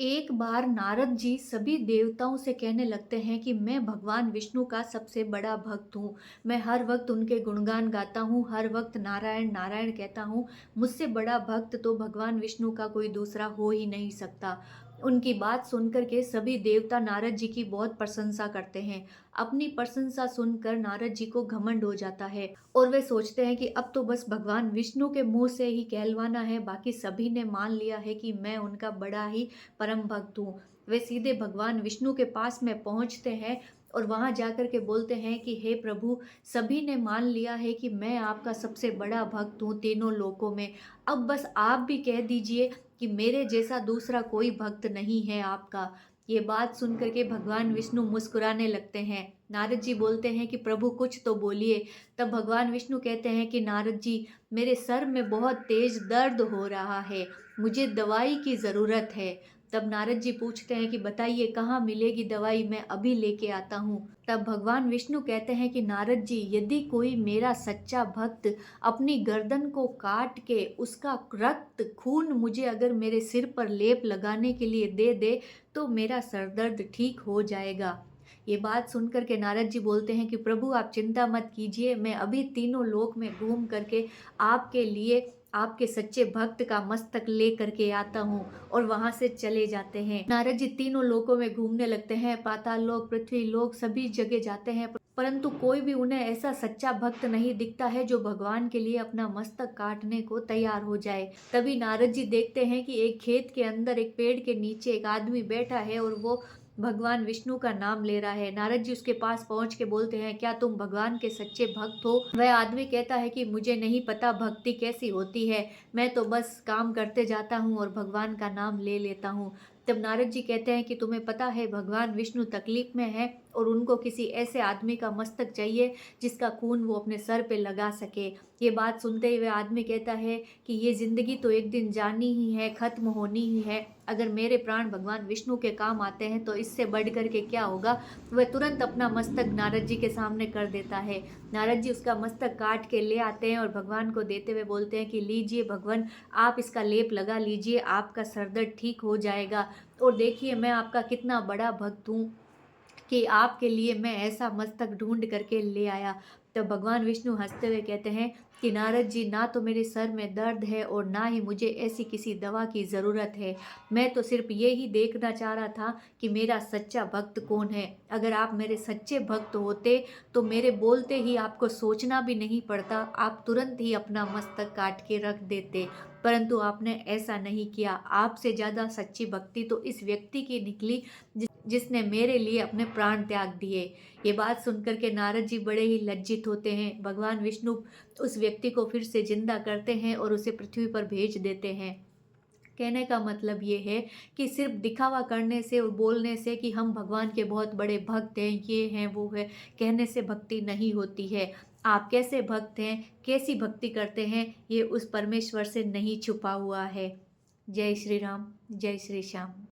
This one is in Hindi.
एक बार नारद जी सभी देवताओं से कहने लगते हैं कि मैं भगवान विष्णु का सबसे बड़ा भक्त हूँ। मैं हर वक्त उनके गुणगान गाता हूँ, हर वक्त नारायण नारायण कहता हूँ। मुझसे बड़ा भक्त तो भगवान विष्णु का कोई दूसरा हो ही नहीं सकता। उनकी बात सुनकर के सभी देवता नारद जी की बहुत प्रशंसा करते हैं। अपनी प्रशंसा सुनकर नारद जी को घमंड हो जाता है और वे सोचते हैं कि अब तो बस भगवान विष्णु के मुंह से ही कहलवाना है, बाकी सभी ने मान लिया है कि मैं उनका बड़ा ही परम भक्त हूँ। वे सीधे भगवान विष्णु के पास में पहुंचते हैं और वहां जाकर के बोलते हैं कि हे प्रभु, सभी ने मान लिया है कि मैं आपका सबसे बड़ा भक्त हूँ तीनों लोकों में। अब बस आप भी कह दीजिए कि मेरे जैसा दूसरा कोई भक्त नहीं है आपका। ये बात सुन करके भगवान विष्णु मुस्कुराने लगते हैं। नारद जी बोलते हैं कि प्रभु कुछ तो बोलिए। तब भगवान विष्णु कहते हैं कि नारद जी, मेरे सर में बहुत तेज दर्द हो रहा है, मुझे दवाई की ज़रूरत है। तब नारद जी पूछते हैं कि बताइए कहाँ मिलेगी दवाई, मैं अभी लेके आता हूँ। तब भगवान विष्णु कहते हैं कि नारद जी, यदि कोई मेरा सच्चा भक्त अपनी गर्दन को काट के उसका रक्त खून मुझे अगर मेरे सिर पर लेप लगाने के लिए दे दे तो मेरा सर दर्द ठीक हो जाएगा। ये बात सुनकर के नारद जी बोलते हैं कि प्रभु आप चिंता मत कीजिए, मैं अभी तीनों लोक में घूम करके आपके लिए आपके सच्चे भक्त का मस्तक ले करके आता हूँ। और वहां से चले जाते हैं। नारद जी तीनों लोकों में घूमने लगते हैं, पाताल लोक, पृथ्वी लोक, सभी जगह जाते हैं, परंतु कोई भी उन्हें ऐसा सच्चा भक्त नहीं दिखता है जो भगवान के लिए अपना मस्तक काटने को तैयार हो जाए। तभी नारद जी देखते हैं कि एक खेत के अंदर एक पेड़ के नीचे एक आदमी बैठा है और वो भगवान विष्णु का नाम ले रहा है। नारद जी उसके पास पहुंच के बोलते हैं, क्या तुम भगवान के सच्चे भक्त हो? वह आदमी कहता है कि मुझे नहीं पता भक्ति कैसी होती है, मैं तो बस काम करते जाता हूँ और भगवान का नाम ले लेता हूँ। तब नारद जी कहते हैं कि तुम्हें पता है भगवान विष्णु तकलीफ में है और उनको किसी ऐसे आदमी का मस्तक चाहिए जिसका खून वो अपने सर पे लगा सके। ये बात सुनते ही वह आदमी कहता है कि ये जिंदगी तो एक दिन जानी ही है, खत्म होनी ही है। अगर मेरे प्राण भगवान विष्णु के काम आते हैं तो इससे बढ़ कर के क्या होगा। वह तुरंत अपना मस्तक नारद जी के सामने कर देता है। नारद जी उसका मस्तक काट के ले आते हैं और भगवान को देते हुए बोलते हैं कि लीजिए भगवान, आप इसका लेप लगा लीजिए, आपका सरदर्द ठीक हो जाएगा। और देखिए मैं आपका कितना बड़ा भक्त हूँ कि आपके लिए मैं ऐसा मस्तक ढूंढ करके ले आया। तब भगवान विष्णु हंसते हुए कहते हैं कि नारद जी, ना तो मेरे सर में दर्द है और ना ही मुझे ऐसी किसी दवा की ज़रूरत है। मैं तो सिर्फ ये ही देखना चाह रहा था कि मेरा सच्चा भक्त कौन है। अगर आप मेरे सच्चे भक्त होते तो मेरे बोलते ही आपको सोचना भी नहीं पड़ता, आप तुरंत ही अपना मस्तक काट के रख देते। परंतु आपने ऐसा नहीं किया। आपसे ज़्यादा सच्ची भक्ति तो इस व्यक्ति की निकली जिसने मेरे लिए अपने प्राण त्याग दिए। ये बात सुनकर के नारद जी बड़े ही लज्जित होते हैं। भगवान विष्णु उस व्यक्ति को फिर से जिंदा करते हैं और उसे पृथ्वी पर भेज देते हैं। कहने का मतलब ये है कि सिर्फ दिखावा करने से और बोलने से कि हम भगवान के बहुत बड़े भक्त हैं, ये हैं वो है, कहने से भक्ति नहीं होती है। आप कैसे भक्त हैं, कैसी भक्ति करते हैं, ये उस परमेश्वर से नहीं छुपा हुआ है। जय श्री राम, जय श्री श्याम।